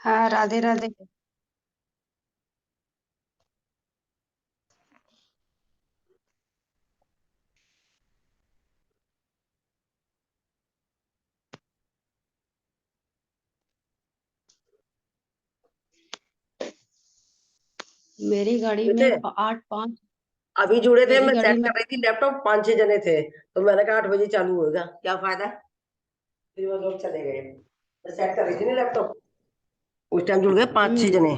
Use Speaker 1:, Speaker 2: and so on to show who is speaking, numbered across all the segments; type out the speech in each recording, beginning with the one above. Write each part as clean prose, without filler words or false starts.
Speaker 1: हाँ, राधे राधे। मेरी गाड़ी में 8-5।
Speaker 2: अभी जुड़े थे,
Speaker 1: मेरी
Speaker 2: मैं
Speaker 1: गाड़ी
Speaker 2: सेट
Speaker 1: में
Speaker 2: कर रही थी लैपटॉप, 5-6 जने थे, तो मैंने कहा 8 बजे चालू होगा, क्या फायदा। फिर वो लोग चले गए। मैं सेट कर रही थी ना लैपटॉप, उस टाइम जुड़ गए 5-6 जने।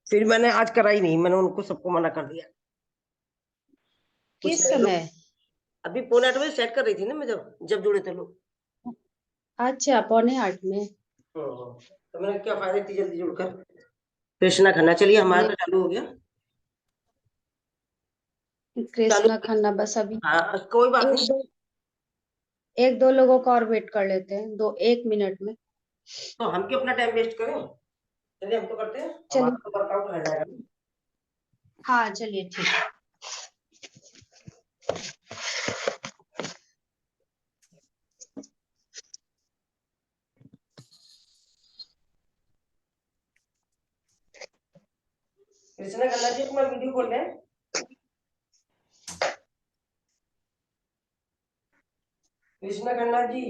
Speaker 2: फिर मैंने आज करा ही नहीं, मैंने उनको सबको मना कर दिया।
Speaker 1: किस समय?
Speaker 2: अभी 7:45 बजे सेट कर रही थी ना मैं, जब जब जुड़े थे लोग।
Speaker 1: अच्छा, 7:45 में।
Speaker 2: तो मैंने क्या फायदा इतनी जल्दी जुड़कर। कृष्णा खन्ना, चलिए हमारा तो चालू हो गया। चालू
Speaker 1: कृष्णा खन्ना बस अभी
Speaker 2: हाँ, कोई बात नहीं।
Speaker 1: एक दो लोगों का और वेट कर लेते हैं, 1 मिनट में।
Speaker 2: तो हम क्यों अपना टाइम वेस्ट करें। चलिए हम तो करते हैं,
Speaker 1: चलिए।
Speaker 2: हमारा तो वर्कआउट रह जाएगा।
Speaker 1: हाँ, चलिए ठीक है।
Speaker 2: कृष्णा खन्ना जी, अपना वीडियो खोल लें। कृष्णा खन्ना जी,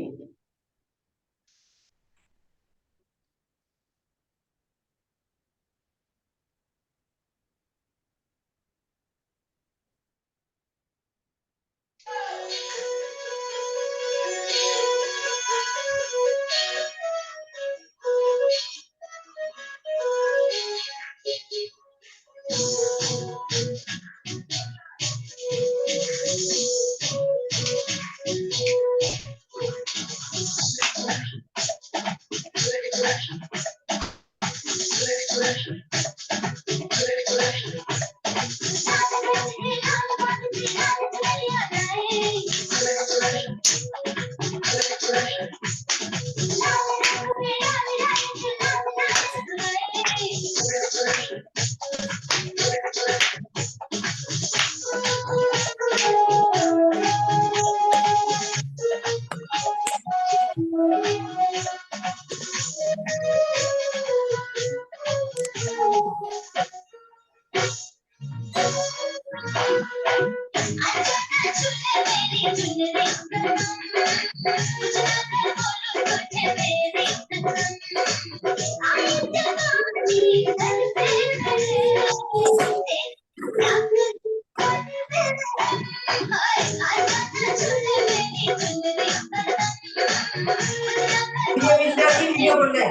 Speaker 2: वीडियो खोल लें।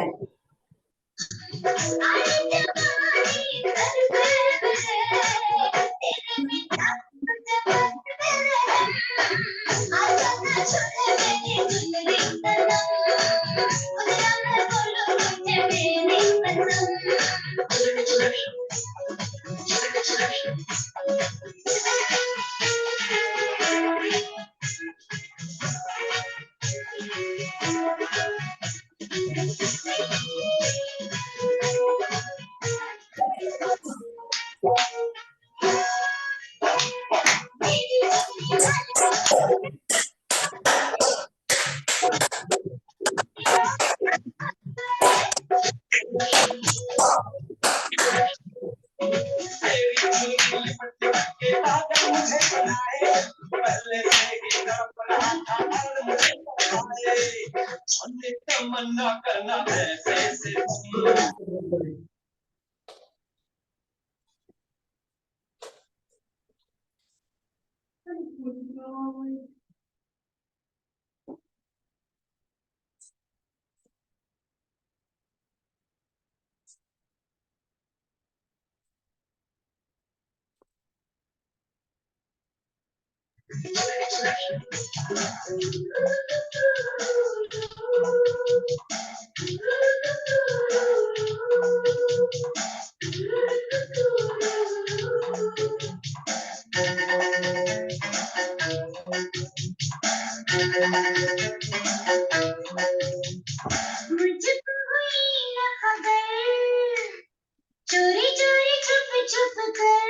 Speaker 2: चोरी चोरी छुप छुप कर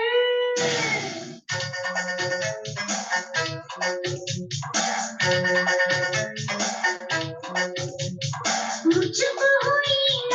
Speaker 2: मुझको हुई न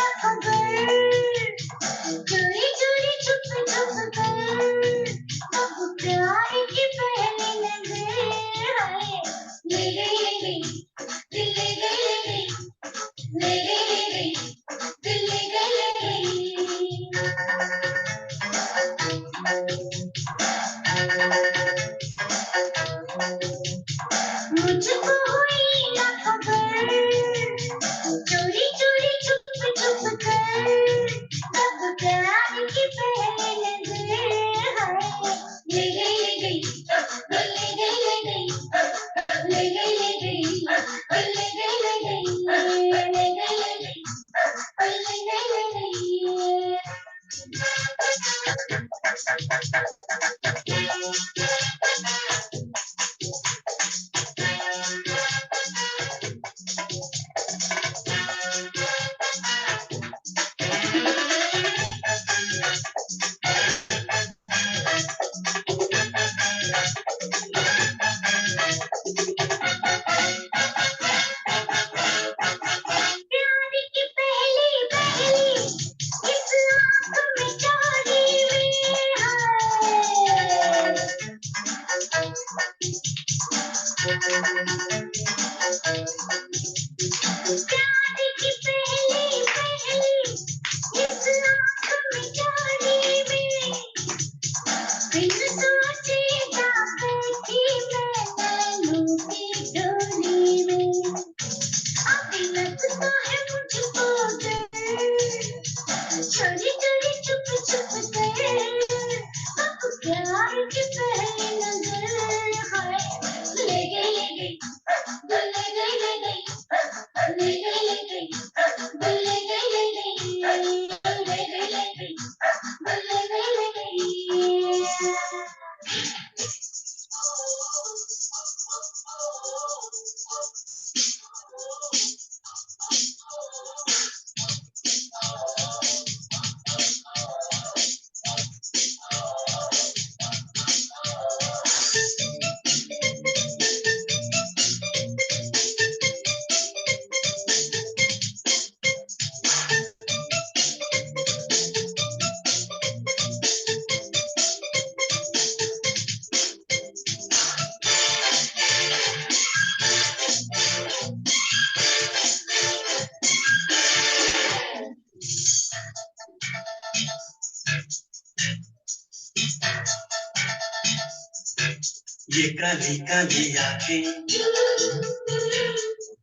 Speaker 3: ये काली काली आंखें,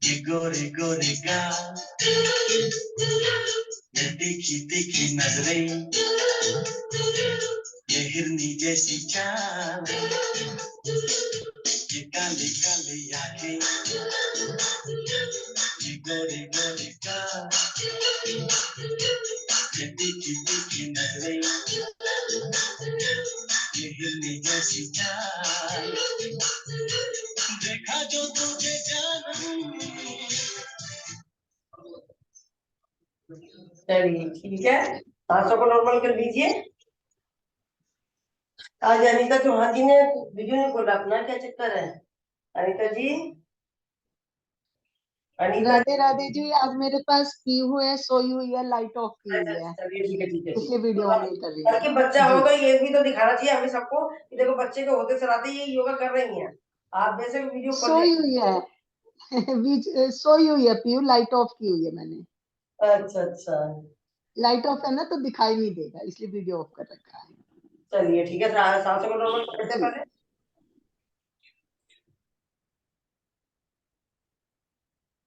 Speaker 3: ये गोरे गोरे गाल, ये तीखी तीखी नजरें, ये हिरनी जैसी चाल, ये काली काली आंखें, ये गोरे गोरे गाल, ये तीखी तीखी नजरें, ये हिरनी जैसी चाल, देखा जो तुझे जानम।
Speaker 2: चलिए ठीक है, सांसों को नॉर्मल कर लीजिए। आज अनीता चौहान जी ने वीडियो नहीं खोला अपना, क्या चक्कर है अनीता जी? अनीता
Speaker 4: राधे राधे जी। आज मेरे पास पीहू है, सोई हुई है, लाइट ऑफ की हुई है,
Speaker 2: चलिए ठीक है ठीक है ठीक
Speaker 4: इसलिए
Speaker 2: है।
Speaker 4: वीडियो
Speaker 2: तो
Speaker 4: ऑन नहीं कर रही हूँ
Speaker 2: बल्कि बच्चा
Speaker 4: जी।
Speaker 2: होगा ये भी तो दिखाना चाहिए हमें सबको कि देखो बच्चे को होते चलाते ये योगा कर रही हैं, आप वैसे वीडियो खोल
Speaker 4: सोई
Speaker 2: ले।
Speaker 4: हुई है बीच सोई हुई है पीहू, लाइट ऑफ की हुई है मैंने।
Speaker 2: अच्छा अच्छा,
Speaker 4: लाइट ऑफ है ना तो दिखाई नहीं देगा, इसलिए वीडियो ऑफ कर रखा है
Speaker 2: चलिए ठीक है। सांसों को नॉर्मल करते हैं
Speaker 4: जी।
Speaker 2: पहले।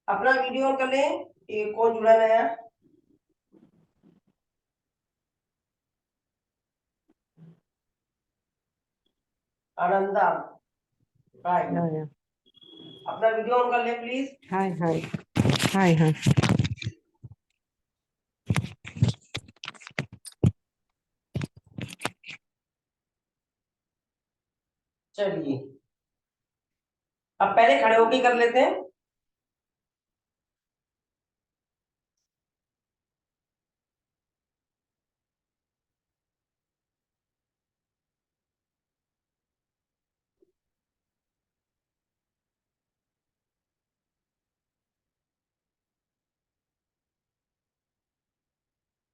Speaker 2: अपना वीडियो ऑन कर लें। ये कौन जुड़ा नया? आनंदा, हाय।
Speaker 5: Yeah,
Speaker 2: अपना वीडियो ऑन कर ले please.
Speaker 5: yeah. Hi, hi, hi, hi.
Speaker 2: चलिए अब पहले खड़े होके कर लेते हैं।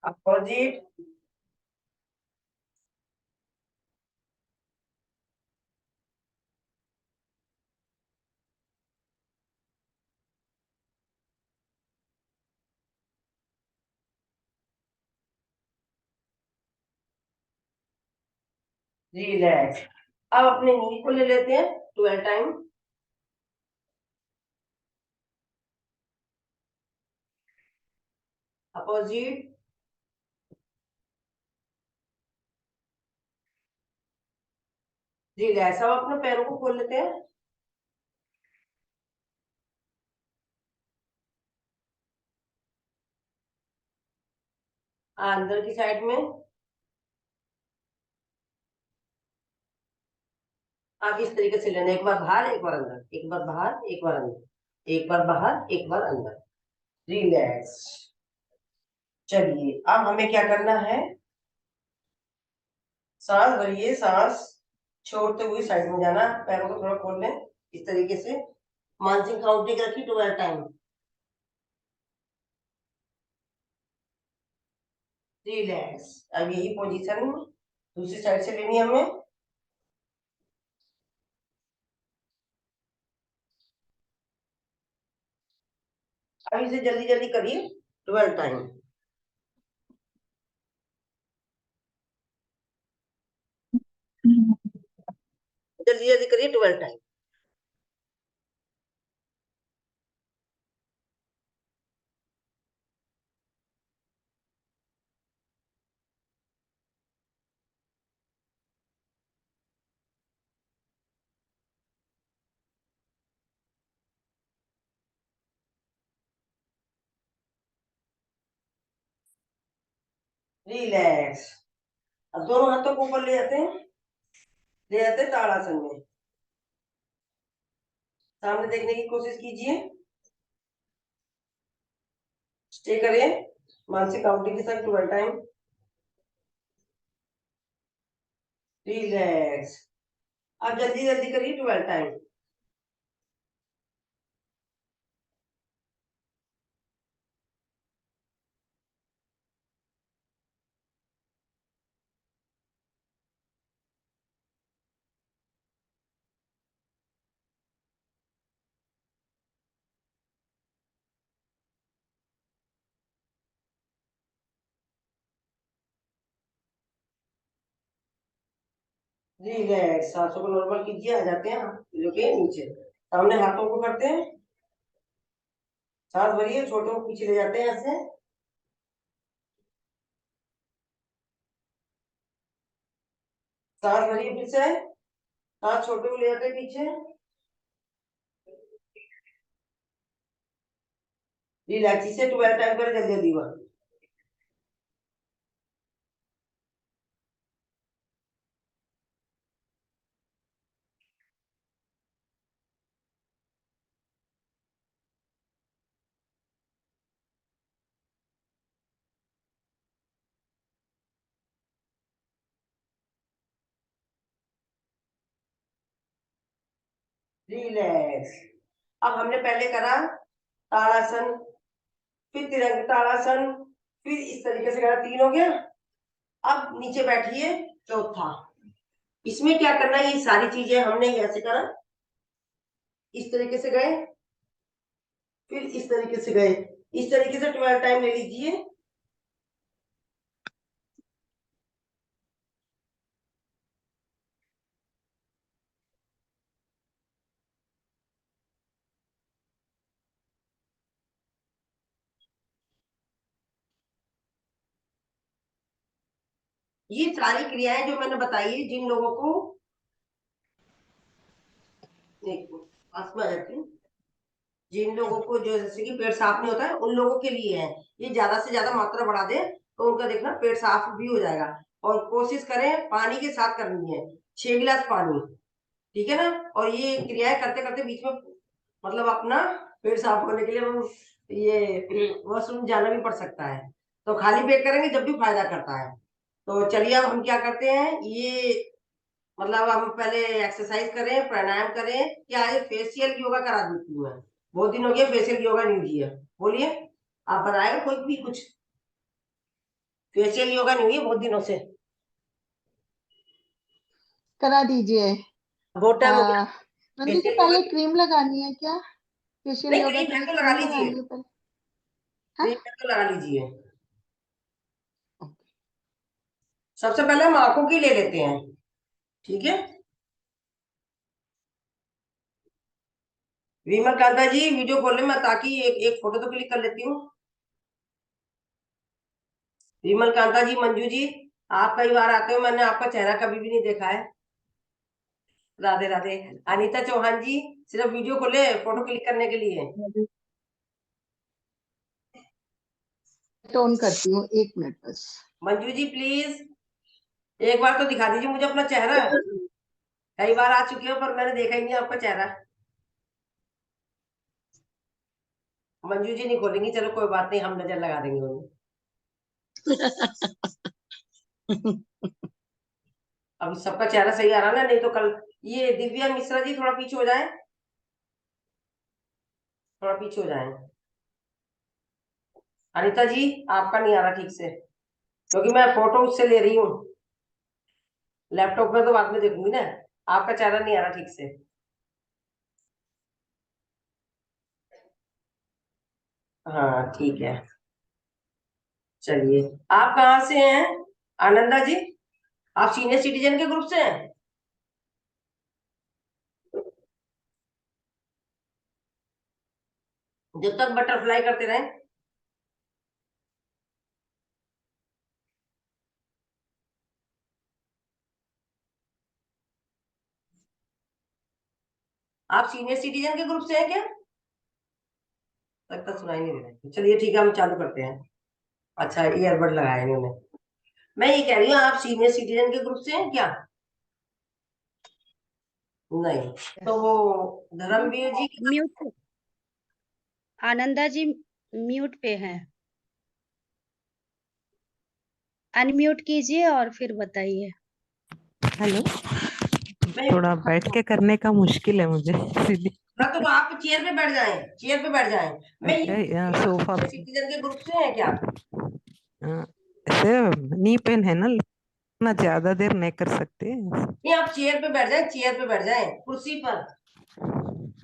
Speaker 2: Opposite, relax. अब अपने नी को ले लेते हैं 12 टाइम। Opposite, relax. अब अपने पैरों को खोल लेते हैं। अंदर की साइड में। आप इस तरीके से लेना, एक बार बाहर एक बार अंदर, एक बार बाहर एक बार अंदर, एक बार बाहर एक बार अंदर। रिलैक्स। चलिए अब हमें क्या करना है, सांस भरिए, सांस छोड़ते हुए साइड में जाना, पैरों को थोड़ा खोल लें इस तरीके से। मानसिक काउंटिंग रखी 12 टाइम। रिलैक्स। अब यही पोजीशन दूसरी साइड से लेनी है हमें। अब इसे जल्दी जल्दी करिए 12 टाइम। जल्दी जल्दी करिए 12 टाइम। रिलैक्स। अब दोनों हाथों को ऊपर ले जाते हैं, ले जाते हैं ताड़ासन में। सामने देखने की कोशिश कीजिए, स्टे करें मानसिक काउंटिंग के साथ 12 टाइम। रिलैक्स। अब जल्दी जल्दी करिए 12 टाइम। रिलैक्स, सांसों को नॉर्मल कीजिए, आ जाते हैं जो के नीचे, सामने हाथों को करते हैं, सांस भरिए, छोटों को पीछे ले जाते हैं ऐसे, सांस भरिए फिर से, सांस छोटे को ले जाते हैं पीछे, रिलैक्स से 12 टाइम करें जल्दी जल्दी वहां। रिलैक्स। अब हमने पहले करा ताड़ासन, फिर तिरंग ताड़ासन, फिर इस तरीके से करा, 3 हो गया। अब नीचे बैठिए, चौथा। इसमें क्या करना है, ये सारी चीजें हमने ऐसे करा, इस तरीके से गए, फिर इस तरीके से गए, इस तरीके से 12 टाइम ले लीजिए। ये सारी क्रियाएं जो मैंने बताई है, जिन लोगों को, एक पास में आ जाती हूँ, जिन लोगों को जो जैसे कि पेट साफ नहीं होता है, उन लोगों के लिए है। ये ज्यादा से ज्यादा मात्रा बढ़ा दे तो उनका देखना पेट साफ भी हो जाएगा। और कोशिश करें पानी के साथ करनी है, 6 गिलास पानी, ठीक है ना। और ये क्रियाएं करते करते बीच में मतलब अपना पेट साफ होने के लिए वो ये वॉशरूम जाना भी पड़ सकता है, तो खाली पेट करेंगे जब भी फायदा करता है। तो चलिए अब हम क्या करते हैं, ये मतलब हम पहले एक्सरसाइज करें, प्राणायाम करें, क्या ये फेशियल योगा करा देती हूँ मैं, बहुत दिन हो गया फेशियल योगा नहीं किया। बोलिए, आप बताएगा कोई भी कुछ, फेशियल योगा नहीं हुई है बहुत दिनों से,
Speaker 4: करा दीजिए।
Speaker 2: बहुत टाइम हो गया
Speaker 4: नंदी जी,
Speaker 2: फेशियल योगा।
Speaker 4: पहले क्रीम लगानी है क्या? फेशियल
Speaker 2: नहीं,
Speaker 4: योगा
Speaker 2: क्रीम
Speaker 4: के
Speaker 2: है
Speaker 4: लिए
Speaker 2: तो लगा
Speaker 4: क्रीम
Speaker 2: लीजिए,
Speaker 4: लगानी है पहले? हाँ?
Speaker 2: क्रीम है तो लगा लीजिए। सबसे पहले हम आंखों की ले लेते हैं, ठीक है। विमल कांता जी वीडियो खोले, मैं ताकि एक फोटो तो क्लिक कर लेती हूँ। विमल कांता जी, मंजू जी, आप कई बार आते हो, मैंने आपका चेहरा कभी भी नहीं देखा है। राधे राधे। अनीता चौहान जी, सिर्फ वीडियो खोले फोटो क्लिक करने के लिए।
Speaker 4: टोन करती हूँ, 1 मिनट बस।
Speaker 2: मंजू जी प्लीज एक बार तो दिखा दीजिए मुझे अपना चेहरा, कई बार आ चुकी हो पर मैंने देखा ही नहीं आपका चेहरा। मंजू जी नहीं खोलेंगी, चलो कोई बात नहीं, हम नजर लगा देंगे उन्हें। अब सबका चेहरा सही आ रहा ना, नहीं तो कल ये दिव्या मिश्रा जी थोड़ा पीछे हो जाए, थोड़ा पीछे हो जाए। अनिता जी आपका नहीं आ रहा ठीक से, क्योंकि मैं फोटो उससे ले रही हूँ, लैपटॉप में तो बाद में देखूंगी ना। आपका चेहरा नहीं आ रहा ठीक से। हाँ ठीक है, चलिए। आप कहाँ से हैं आनंदा जी? आप सीनियर सिटीजन के ग्रुप से हैं? जब तक बटरफ्लाई करते रहे। आप सीनियर सिटीजन के ग्रुप से हैं क्या? लगता सुनाई नहीं दे रहा, चलिए ठीक है हम चालू करते हैं। अच्छा ईयरबड लगाए इन्होंने। मैं ये कह रही हूँ आप सीनियर सिटीजन के ग्रुप से हैं क्या? नहीं, तो धर्मवीर जी
Speaker 1: म्यूट, आनंदा जी म्यूट पे है, अनम्यूट कीजिए और फिर बताइए।
Speaker 5: हेलो।
Speaker 2: मैं
Speaker 5: थोड़ा बैठ के करने का मुश्किल है मुझे इसीलिए।
Speaker 2: हाँ, तो आप चेयर पे बैठ जाएं, चेयर पे बैठ जाएं। मैं
Speaker 5: अच्छा, या
Speaker 2: ये
Speaker 5: सोफा पे।
Speaker 2: सिटीजन के ग्रुप से हैं क्या?
Speaker 5: हाँ, ऐसे नी पेन है ना ज्यादा देर नहीं कर सकते।
Speaker 2: नहीं, आप चेयर पे बैठ जाएं, चेयर पे बैठ जाएं, कुर्सी पर,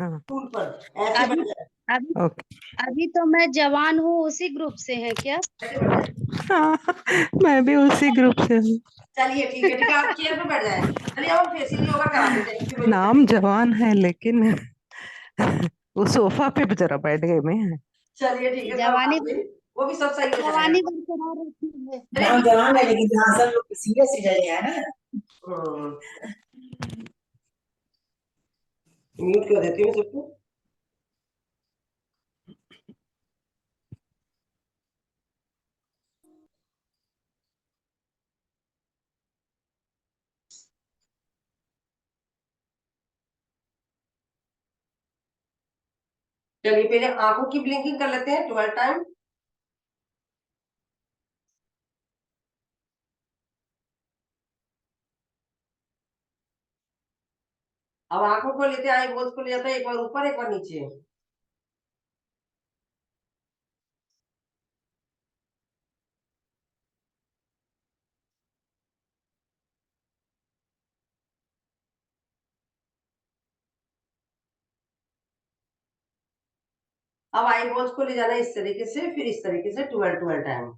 Speaker 5: हाँ,
Speaker 2: स्टूल पर ऐसे
Speaker 1: अभी
Speaker 2: बैठ जाएं,
Speaker 1: अभी
Speaker 5: ओके।
Speaker 1: अभी तो मैं जवान हूँ, उसी ग्रुप से हैं क्या?
Speaker 2: ऐसे बैठ जाएं।
Speaker 5: हाँ, मैं भी उसी ग्रुप से हूँ।
Speaker 2: चलिए ठीक है, आप चेयर पे बैठ जाएं। चलिए अब हम फेसियल योगा करा देते हैं, क्योंकि
Speaker 5: नाम जवान है लेकिन वो सोफा पे जरा बैठ गए मैं।
Speaker 2: चलिए ठीक है, कोई
Speaker 1: जवानी
Speaker 2: बात नहीं, वो भी सब सही हो जाएगा।
Speaker 1: जवानी बरकरार रखिए।
Speaker 6: नाम जवान है लेकिन यहाँ सब लोग सीरियस ही रहे हैं ना।
Speaker 2: म्यूट कर देती हूँ सबको। चलिए पहले आंखों की ब्लिंकिंग कर लेते हैं 12 टाइम। अब आंखों को लेते हैं, आईबॉल्स को ले जाते हैं, एक बार ऊपर एक बार नीचे। अब आईबॉल्स को ले जाना इस तरीके से, फिर इस तरीके से 12 टाइम।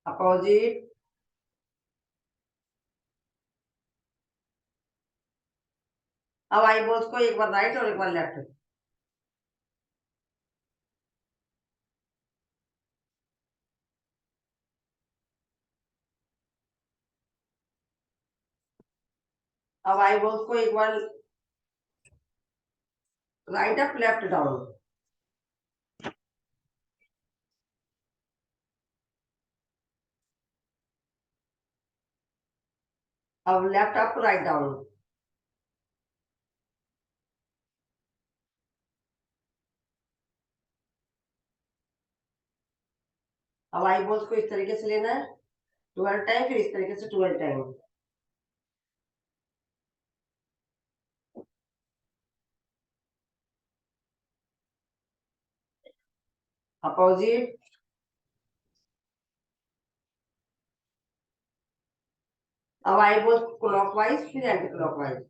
Speaker 2: अपोजिट। अब आईबॉल्स को एक बार राइट और एक बार लेफ्ट। अब आईबॉल्स को एक बार राइट अप लेफ्ट डाउन। अब लेफ्ट अप राइट डाउन। अब आईबॉल्स को इस तरीके से लेना है 12 टाइम, फिर इस तरीके से 12 टाइम। अपोजिट। अब आईबॉल्स क्लॉकवाइज फिर एंटी क्लॉकवाइज।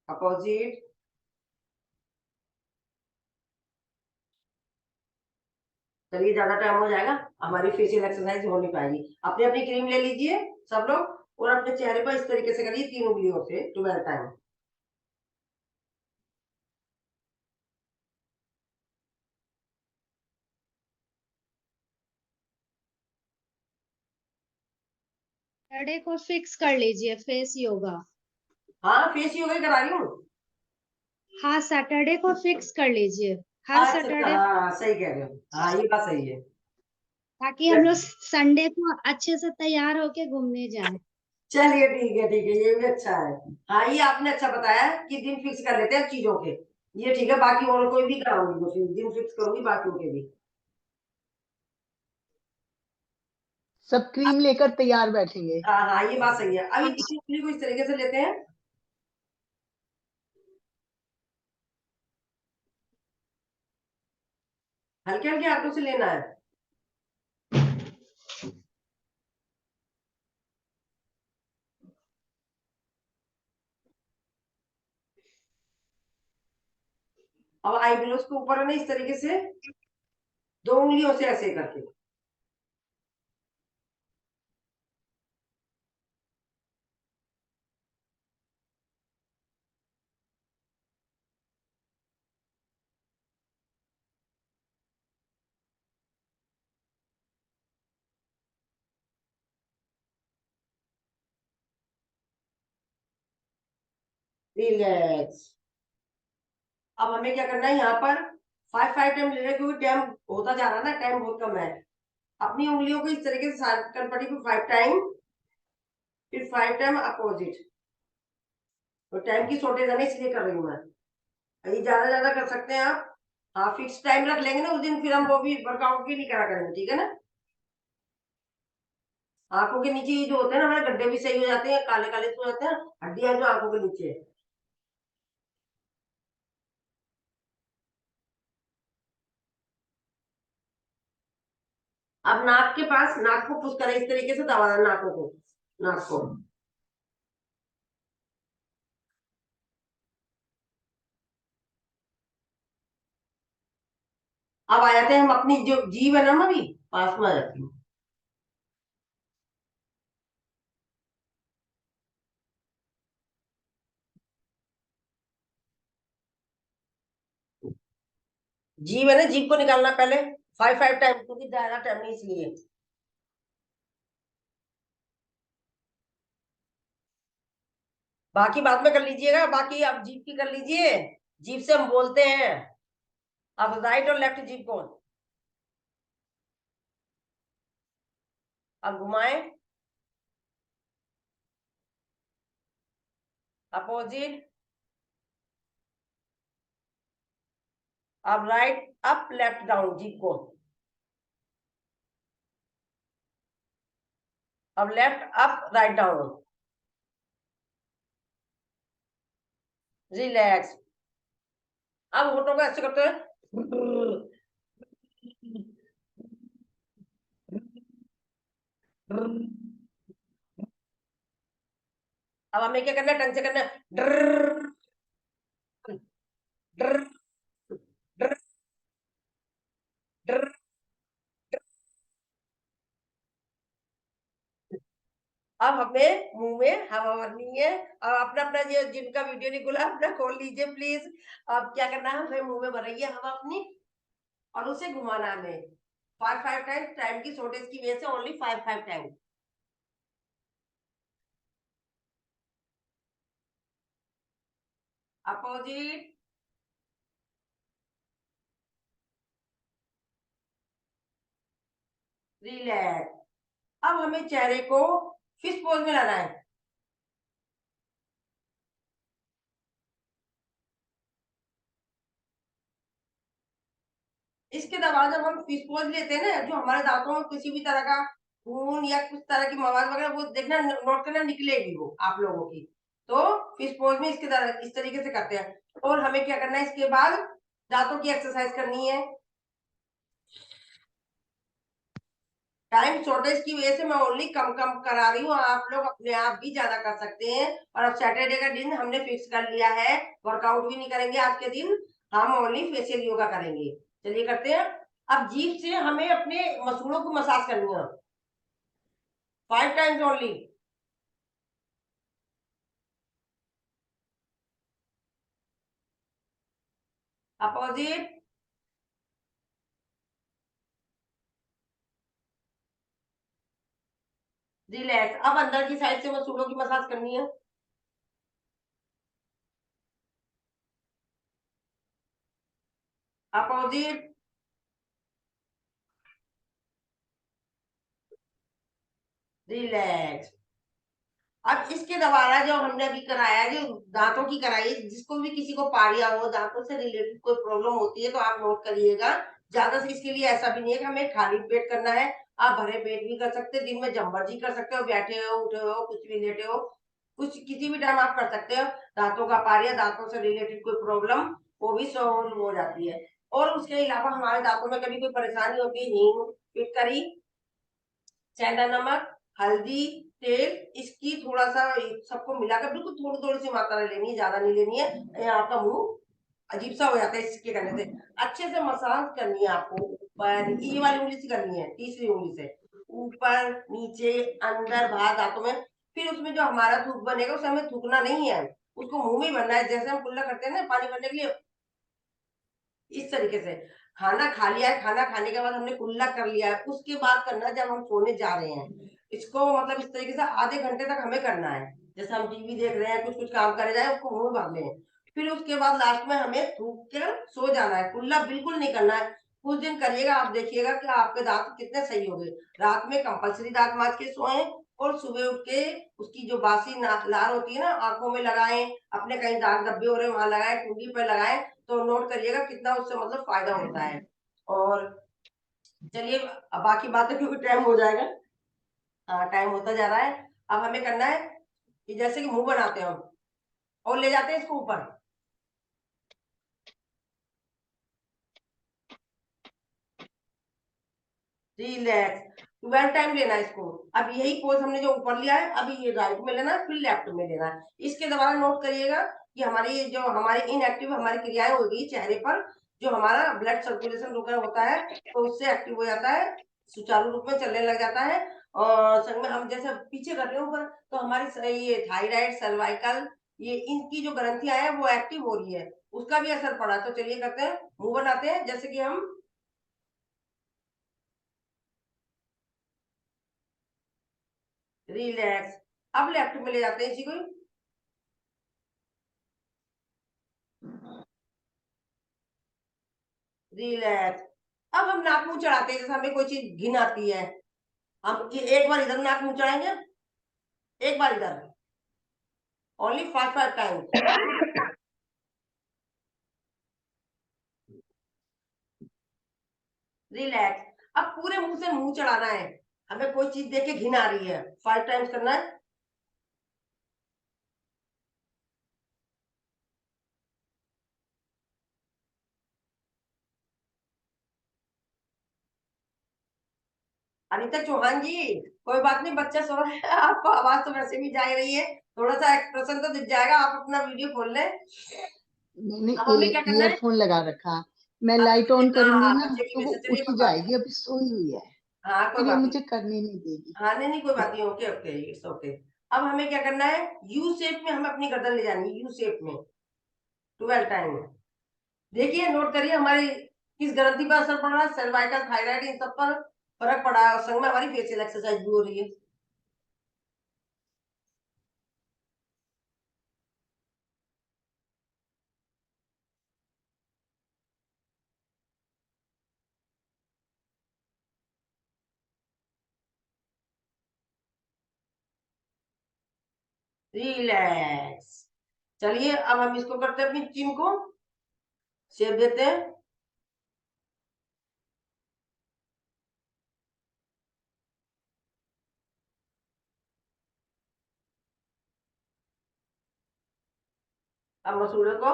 Speaker 2: अपोजिट। चलिए ज्यादा टाइम हो जाएगा, हमारी फेशियल एक्सरसाइज हो नहीं पाएगी। अपनी अपनी क्रीम ले लीजिए सब लोग, और अपने चेहरे पर इस तरीके से करिए 3 उंगलियों से 12 टाइम।
Speaker 1: सैटरडे को फिक्स कर लीजिए फेस योगा।
Speaker 2: हाँ फेस योगा ही करा रही हूँ।
Speaker 1: हाँ सैटरडे को फिक्स कर लीजिए, हर
Speaker 2: अच्छा अच्छा,
Speaker 1: सैटरडे,
Speaker 2: हाँ सही कह रहे हो, हाँ ये बात सही है।
Speaker 1: ताकि हम लोग संडे को अच्छे से तैयार होके घूमने जाएं।
Speaker 2: चलिए ठीक है, ये भी अच्छा है। हाँ ये आपने अच्छा बताया कि दिन फिक्स कर लेते हैं चीजों के, ये ठीक है। बाकी और कोई भी कराऊंगी, तो फिर दिन फिक्स करूंगी बाकियों के भी।
Speaker 4: सब क्रीम लेकर तैयार बैठेंगे।
Speaker 2: हाँ हाँ ये बात सही है। अभी
Speaker 1: अब
Speaker 2: तीन उंगली को इस तरीके से लेते हैं, हल्के हल्के हाथों से लेना है। अब आईब्रोज के ऊपर है ना इस तरीके से 2 उंगलियों से ऐसे करके। रिलैक्स। अब हमें क्या करना है, यहाँ पर 5 टाइम ले रहे हैं, क्योंकि टाइम होता जा रहा है ना, टाइम बहुत कम है। अपनी उंगलियों को इस तरीके से सर्कल पट्टी पे 5 टाइम, फिर 5 टाइम अपोजिट। तो टाइम की शॉर्टेज है ना, इसलिए कर रही हूँ मैं। ये ज्यादा कर सकते हैं आप। हाँ फिक्स टाइम रख लेंगे ना उस दिन, फिर हम वो भी वर्कआउट भी नहीं करा करेंगे, ठीक है ना। आंखों के नीचे ये जो होते हैं ना, हमारे गड्ढे भी सही हो जाते हैं, काले काले से हो जाते हैं, हड्डियां जो आंखों के नीचे है। अब नाक के पास, नाक को पुश करें इस तरीके से, दबाना नाकों को, नाक को। अब आ जाते हैं हम अपनी जो जीभ है ना हमारी पास में आ जाती है। जीभ है ना, जीभ को निकालना पहले 5 टाइम, क्योंकि ज्यादा टाइम नहीं इसलिए। बाकी बाद में कर लीजिएगा, बाकी आप जीभ की कर लीजिए। जीभ से हम बोलते हैं। अब राइट और लेफ्ट जीभ को अब घुमाएं, अपोजिट। अब राइट अप लेफ्ट डाउन जीभ को। अब left up write down. Relax. अब होठों को ऐसे करते हैं। अब हमें क्या करना है, टंग से करना है। ड्र, ड्र, ड्र, ड्र। अब हमें मुंह में हवा भरनी है। अब अपना अपना ये जिनका वीडियो नहीं खुला अपना खोल लीजिए प्लीज। अब क्या करना है, हमें मुंह में भराइए हवा अपनी और उसे घुमाना है हमें 5 टाइम। टाइम की शॉर्टेज की वजह से ओनली 5 टाइम। अपोजिट। रिलैक्स। अब हमें चेहरे को फिश पोज में लाना है। इसके बाद जब हम फिश पोज लेते हैं ना, जो हमारे दांतों में किसी भी तरह का खून या कुछ तरह की मवाद वगैरह वो देखना नोट करना, निकलेगी वो आप लोगों की। तो फिश पोज में इसके तरह इस तरीके से करते हैं। और हमें क्या करना है, इसके बाद दांतों की एक्सरसाइज करनी है। टाइम शॉर्टेज की वजह से मैं ओनली कम कम करा रही हूँ, आप लोग अपने आप भी ज्यादा कर सकते हैं। और अब सैटरडे का दिन हमने फिक्स कर लिया है, वर्कआउट भी नहीं करेंगे आज के दिन, हम ओनली फेशियल योगा करेंगे। चलिए करते हैं। अब जीभ से हमें अपने मसूड़ों को मसाज करनी है 5 टाइम्स ओनली। अपोजिट। रिलैक्स। अब अंदर की साइड से मसूड़ों की मसाज करनी है। अपोजिट। रिलैक्स। अब इसके द्वारा जो हमने अभी कराया, जो दांतों की कराई, जिसको भी किसी को पारिया हो, दांतों से रिलेटेड कोई प्रॉब्लम होती है तो आप नोट करिएगा। ज्यादा से इसके लिए ऐसा भी नहीं है कि हमें खाली पेट करना है, आप भरे पेट भी कर सकते हैं, दिन में जब मर्जी कर सकते हो, बैठे हो उठे हो कुछ भी लेटे हो, कुछ किसी भी टाइम आप कर सकते हो। दांतों का पारिया, दांतों से रिलेटेड कोई प्रॉब्लम, वो भी सॉल्व हो जाती है। और उसके अलावा हमारे दांतों में कभी कोई परेशानी होती है, हींग, फिटकरी, सेंधा नमक, हल्दी, तेल, इसकी थोड़ा सा सबको मिलाकर बिल्कुल थोड़ी थोड़ी सी मात्रा लेनी है, ज्यादा नहीं लेनी है। यहाँ का मुंह अजीब सा हो जाता है इसके करने से। अच्छे से मसाज करनी है आपको, ऊपर ये वाली उंगली से करनी है, तीसरी उंगली से ऊपर नीचे अंदर बाहर दांतों में। फिर उसमें जो हमारा थूक बनेगा उसे हमें थूकना नहीं है, उसको मुंह में भरना है, जैसे हम कुल्ला करते हैं ना पानी भरने के लिए, इस तरीके से। खाना खा लिया है, खाना खाने के बाद हमने कुल्ला कर लिया है, उसके बाद करना है जब हम सोने जा रहे हैं। इसको मतलब इस तरीके से आधे घंटे तक हमें करना है, जैसे हम टीवी देख रहे हैं, कुछ कुछ काम करे जाए, उसको मुंह भर लें। फिर उसके बाद लास्ट में हमें थूक कर सो जाना है, कुल्ला बिल्कुल नहीं करना है। कुछ दिन करिएगा, आप देखिएगा कि आपके दांत कितने सही हो गए। रात में कंपलसरी दांत मांज के सोएं, और सुबह उठ के उसकी जो बासी लार होती है ना, आंखों में लगाएं, अपने कहीं दाग धब्बे हो रहे वहां लगाएं, कुंडी पर लगाएं, तो नोट करिएगा कितना उससे मतलब फायदा होता है। और चलिए अब बाकी बातें, क्योंकि टाइम हो जाएगा, टाइम होता जा रहा है। अब हमें करना है कि जैसे कि मुंह बनाते हैं हम, और ले जाते हैं इसको ऊपर। रिलैक्स। 12 टाइम लेना है इसको। अब यही पोज हमने जो ऊपर लिया है, अभी ये राइट में लेना है, फिर लेफ्ट में लेना है। इसके द्वारा नोट करिएगा कि हमारी जो हमारी इनएक्टिव हमारी क्रियाएं हो गई चेहरे पर, जो हमारा ब्लड सर्कुलेशन रुका होता है तो उससे एक्टिव हो जाता है, सुचारू रूप में चलने लग जाता है। और संग में हम जैसे पीछे कर रहे हो ऊपर, तो हमारी ये थायराइड, सर्वाइकल, ये इनकी जो ग्रंथियां है वो एक्टिव हो रही है, उसका भी असर पड़ा। तो चलिए करते हैं, मुंह बनाते हैं, जैसे कि हम रिलैक्स। अब लेफ्ट में ले जाते हैं इसी को, रिलैक्स। अब हम नाक मुंह चढ़ाते हैं, जैसे हमें कोई चीज घिन आती है, हम एक बार इधर नाक मुंह चढ़ाएंगे, एक बार इधर, ओनली 5 टाइम्स। रिलैक्स। अब पूरे मुंह से मुंह चढ़ाना है, हमें कोई चीज देख के घिन आ रही है, 5 टाइम्स करना है। अनिता चौहान जी, कोई बात नहीं, बच्चा सो रहा है, आपको आवाज तो वैसे भी जा ही रही है, थोड़ा सा एक्सप्रेशन तो दिख जाएगा, आप अपना वीडियो खोल लें।
Speaker 4: मैंने
Speaker 2: अब हमें क्या करना है,
Speaker 4: ईयरफोन लगा रखा, मैं
Speaker 2: अब
Speaker 4: लाइट ऑन करूंगी
Speaker 2: हाँ
Speaker 4: ना
Speaker 2: बच्चे की
Speaker 4: तो वो
Speaker 2: वजह से, चलिए
Speaker 4: उठ
Speaker 2: कोई बात
Speaker 4: जाएगी,
Speaker 2: नहीं।
Speaker 4: अभी सोई हुई है,
Speaker 2: हाँ कोई
Speaker 4: फिर ये
Speaker 2: बात नहीं,
Speaker 4: मुझे करने नहीं देगी।
Speaker 2: हाँ नहीं नहीं कोई बात नहीं, ओके ओके, इट्स ओके। अब हमें क्या करना है, यू शेप में हमें अपनी गर्दन ले जानी है, यू शेप में 12 टाइम। देखिए, नोट करिए हमारी किस ग्रंथि पर असर पड़ रहा है, सर्वाइकल, थायराइड, इन सब पर फर्क पड़ा है, और संग में हमारी फेशियल एक्सरसाइज भी हो रही है। रिलैक्स। चलिए अब हम इसको करते हैं, अपनी चिन को शेप देते हैं। अब मसूड़े को,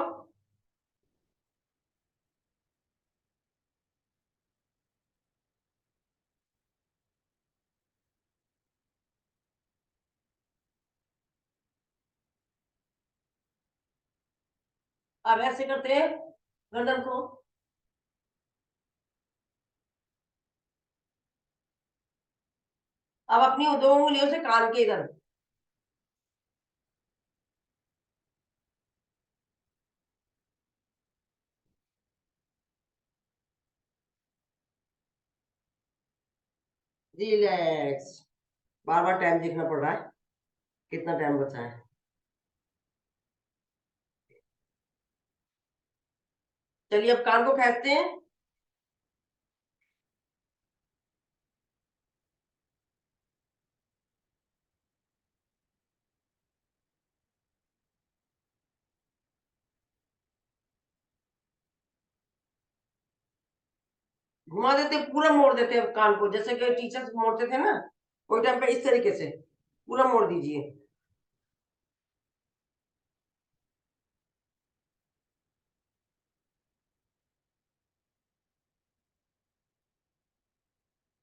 Speaker 2: अब ऐसे करते हैं गर्दन को। अब अपनी 2 उंगलियों से कान के इधर, रिलैक्स। बार बार टाइम देखना पड़ रहा है, कितना टाइम बचा है। चलिए अब कान को खींचते हैं। घुमा देते हैं, पूरा मोड़ देते हैं कान को, जैसे कि टीचर्स मोड़ते थे ना, कोई टाइम पे इस तरीके से पूरा मोड़ दीजिए।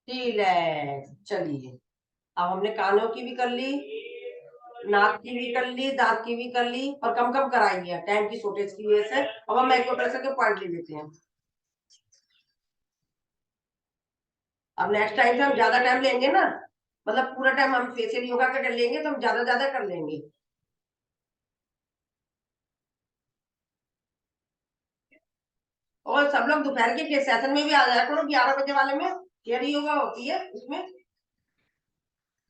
Speaker 2: रिलैक्स। चलिए, अब हमने कानों की भी कर ली, नाक की भी कर ली, दांत की भी कर ली, और कम कम कराई है टाइम की शॉर्टेज की वजह से। अब हम एक्यूप्रेशर के पॉइंट ले लेते हैं। अब नेक्स्ट टाइम से हम ज्यादा टाइम लेंगे ना, मतलब पूरा टाइम हम फेशियल योगा का कर लेंगे तो हम ज्यादा ज्यादा कर लेंगे। और सब लोग दोपहर के सेशन में भी आ जाया करो, 11 बजे वाले में केयर योगा होती है उसमें।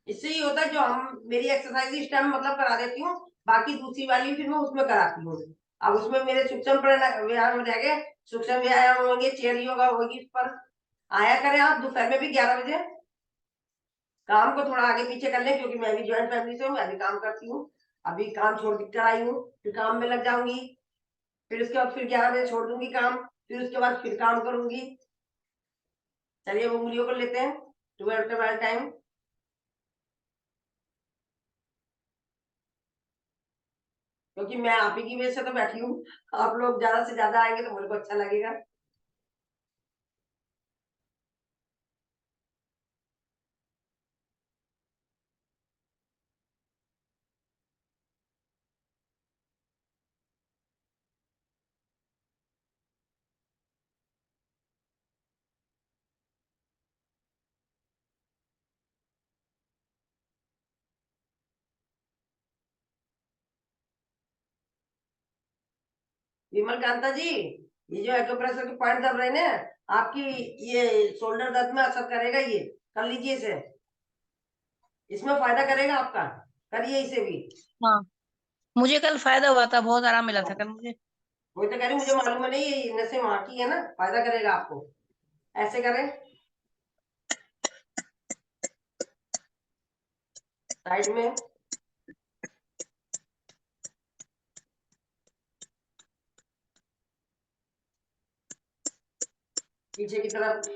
Speaker 2: इससे ही होता है, जो हम मेरी एक्सरसाइज इस टाइम मतलब करा देती हूँ, बाकी दूसरी वाली फिर मैं उसमें कराती हूँ। अब उसमें मेरे सूक्ष्म व्यायाम रह गए, सूक्ष्म व्यायाम होंगे, चेयर योगा होगी, इस पर आया करें आप दोपहर में भी 11 बजे। काम को थोड़ा आगे पीछे कर लें, क्योंकि मैं भी ज्वाइंट फैमिली से हूँ, मैं भी काम करती हूँ। अभी काम छोड़ कर आई हूँ, फिर काम में लग जाऊंगी, फिर उसके बाद फिर 11 बजे छोड़ दूंगी काम, फिर उसके बाद फिर काम करूंगी। चलिए वो उंगलियों को लेते हैं, 12 टाइम। क्योंकि मैं आप ही की वजह से तो बैठी हूँ, आप लोग ज्यादा से ज्यादा आएंगे तो मेरे को अच्छा लगेगा। विमल कांता जी, ये जो एक्यूप्रेशर के पॉइंट दब रहे हैं आपकी, ये शोल्डर दर्द में असर करेगा, ये कर लीजिए इसे, इसमें फायदा करेगा आपका, करिए इसे भी।
Speaker 7: हाँ, मुझे कल फायदा हुआ था, बहुत आराम मिला था कल मुझे।
Speaker 2: वही तो कह रही, मुझे मालूम है, नहीं ये नसें वहां की है ना, फायदा करेगा आपको। ऐसे करें, साइड में, पीछे की तरफ,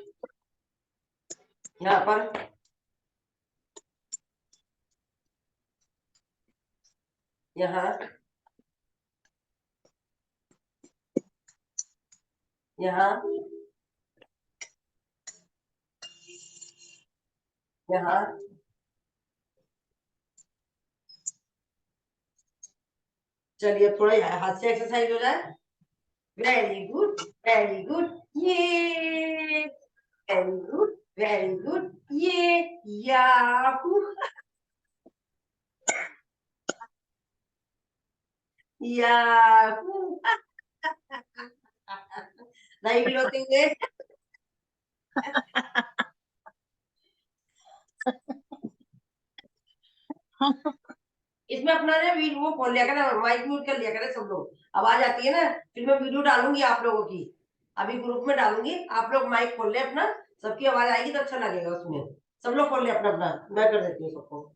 Speaker 2: यहाँ पर, यहाँ, यहाँ, यहाँ। चलिए थोड़ा हाथ से एक्सरसाइज हो जाए। वेरी गुड, वेरी गुड, ये वेरी गुड, वेरी गुड, ये याहू, याहू। नहीं गिलोते हुए, इसमें अपना ना वो खोल लिया करें, माइक म्यूट कर लिया करें सब लोग, आवाज आती है ना, फिर मैं वीडियो डालूंगी आप लोगों की, अभी ग्रुप में डालूंगी, आप लोग माइक खोल ले अपना, सबकी आवाज आएगी तो अच्छा लगेगा उसमें, सब लोग खोल ले अपना अपना, मैं कर देती हूँ सबको।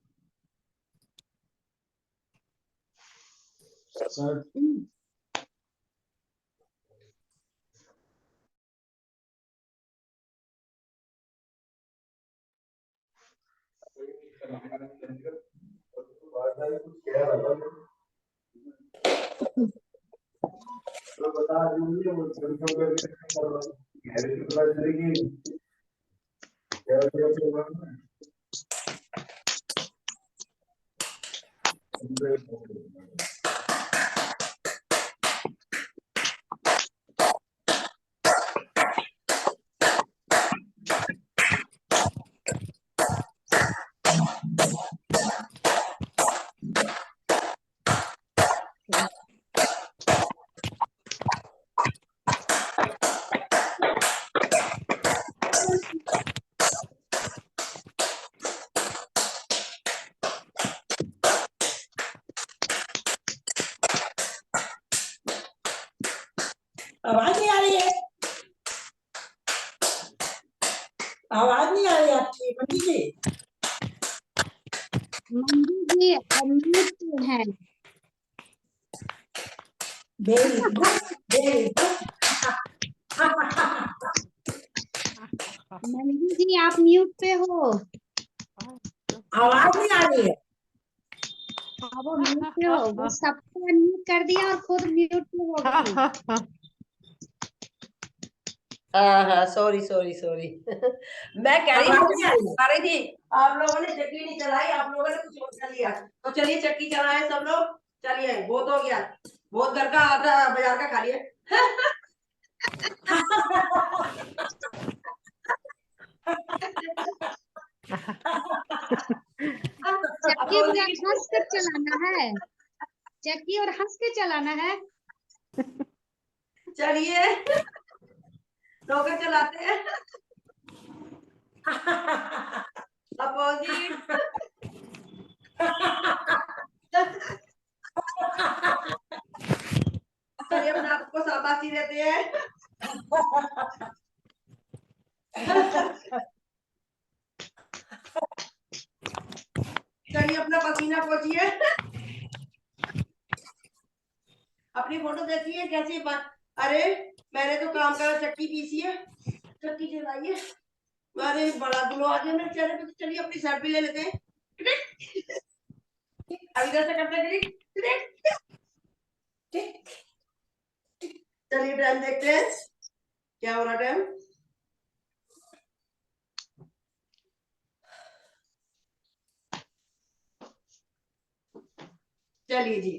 Speaker 6: आवाज नहीं आ रही है, आवाज नहीं आ रही आपकी मंजी जी।
Speaker 1: मंजू जी अनम्यूट पे हैं।
Speaker 6: Very good, very good.
Speaker 1: Manju ji आप म्यूट पे हो।
Speaker 6: आवाज नहीं आ रही है।
Speaker 1: हाँ वो म्यूट पे हो, वो सबको अनम्यूट कर दिया और खुद म्यूट पे हो गई।
Speaker 2: हाँ हाँ, सॉरी सॉरी सॉरी। मैं कह रही
Speaker 6: आवाज नहीं आ रही है।
Speaker 2: आ रही थी, आप लोगों ने चक्की नहीं चलाई, आप लोगों ने कुछ और कर लिया, तो चलिए चक्की चलाए सब लोग, चलिए बहुत हो गया, बहुत घर का आटा बाजार का खा लिया।
Speaker 1: चक्की पूरा हंस कर चलाना है, चक्की और हंस के चलाना है।
Speaker 2: चलिए नौकर चलाते हैं, अपोजिट। चलिए अपने आप को शाबाशी देते हैं। चलिए अपना पसीना पोछिए, अपनी फोटो देखिए कैसी अरे मैंने तो काम करा, चक्की पीसी है, चक्की चलाइए, अरे बड़ा ग्लो आ गया मेरे चेहरे पे, तो चलिए अपनी सेल्फी ले लेते हैं। अब इधर से करते हैं क्लिक। चलिए टाइम देखते हैं क्या हो रहा टाइम। चलिए जी,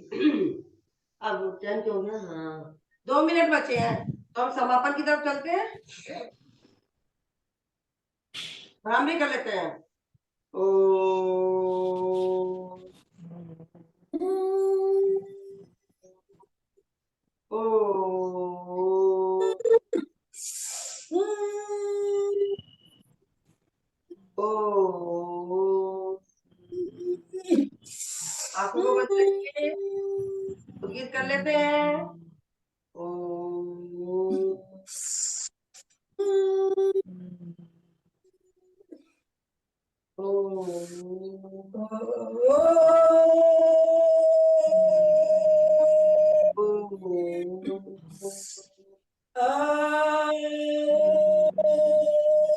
Speaker 2: अब टाइम क्या हो गया, हाँ 2 मिनट बचे हैं, तो हम समापन की तरफ चलते हैं, हम भी कर लेते हैं। ओ ओ गीत कर लेते हैं। ओम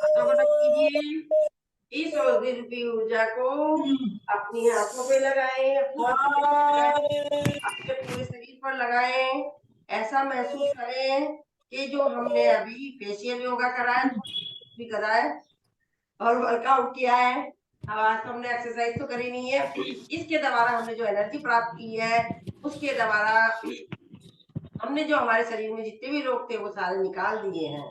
Speaker 2: फटाफट कीजिए। इस दिव्य ऊर्जा को अपनी आंखों पे लगाएं, अपनी आंखों पे लगाएं, अपने पूरे शरीर पर लगाएं। ऐसा महसूस करें कि जो हमने अभी फेशियल योगा करा है, भी करा है और वर्कआउट किया है, आज तो हमने एक्सरसाइज तो करी नहीं है, इसके द्वारा हमने जो एनर्जी प्राप्त की है, उसके द्वारा हमने जो हमारे शरीर में जितने भी रोग थे वो सारे निकाल दिए हैं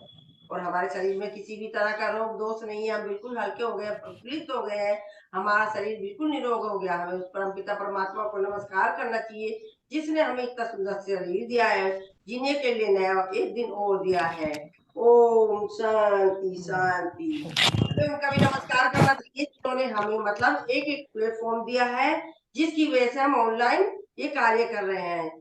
Speaker 2: और हमारे शरीर में किसी भी तरह का रोग दोष नहीं है। हम बिल्कुल हल्के हो गए, प्रफुल्लित हो गए हैं, हमारा शरीर बिल्कुल निरोग हो गया। हमें उस परम पिता परमात्मा को नमस्कार करना चाहिए जिसने हमें इतना सुंदर शरीर दिया है, जीने के लिए नया एक दिन और दिया है। ओम शांति शांति। तो उनका भी नमस्कार करना चाहिए जिन्होंने हमें मतलब एक एक प्लेटफॉर्म दिया है जिसकी वजह से हम ऑनलाइन ये कार्य कर रहे हैं।